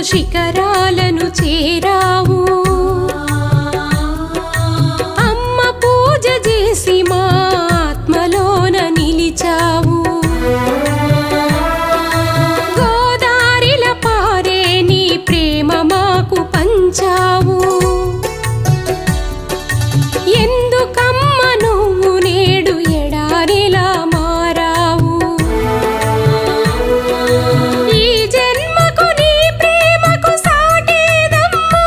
శిఖరాలను చేరావు. అమ్మ పూజ చేసి మా ఆత్మలోన నిలిచావు. గోదారిల పారే నీ ప్రేమ మాకు పంచావు. ఎందుకమ్మ నువ్వు నేడు ఎడారిలా మారావు. ఈ జన్మకు నీ ప్రేమకు సాటేదమ్మా.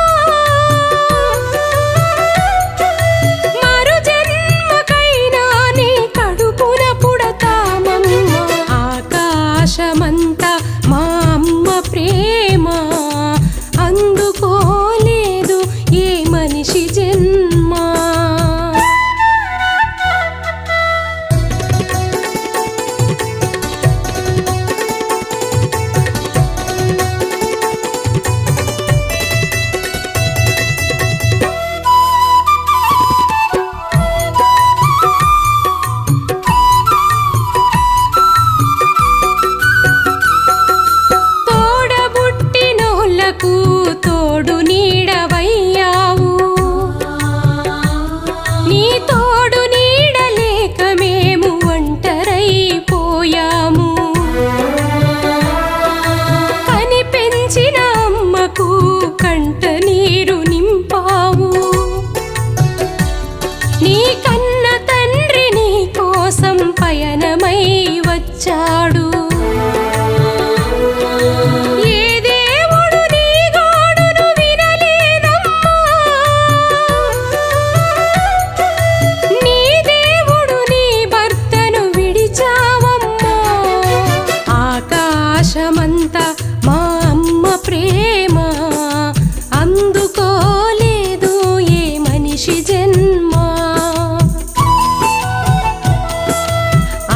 మరు జన్మకైనా నీ కడుపున పుడతామమ్మ. ఆకాశమంతా మా అమ్మ ప్రేమ అందుకోలేదు ఏ మనిషి జన్మ. తోడబుట్టినోళ్ళకు తోడు నీడవయ్యావు. నీ తోడు నీడలేక మేము ఒంటరైపోయాము. కని పెంచిన అమ్మకు కంట నీరు నింపావు. నీ కన్న తండ్రి నీ కోసం పయనమై వచ్చాడు. ఏ దేవుడు నీ గోడును వినలేదమ్మా. నీ దేవుడు నీ భర్తను విడిచావమ్మా. ఆకాశమంతా మా అమ్మ ప్రేమ అందుకోలేదు ఏ మనిషి జన్మ.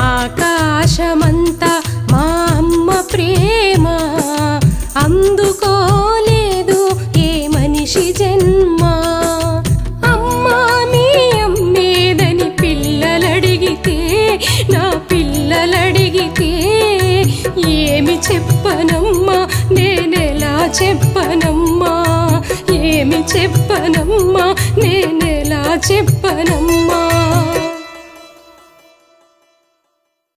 ఆకాశమంతా మా అమ్మ ప్రేమ అందుకోలేదు ఏ మనిషి జన్మ. అమ్మా మీ అమ్మేదని పిల్లలడిగితే, నా పిల్లలడిగితే ఏమి చెప్పనమ్మా, నేనెలా చెప్పనమ్మా, ఏమి చెప్పనమ్మా, నేనెలా చెప్పనమ్మా.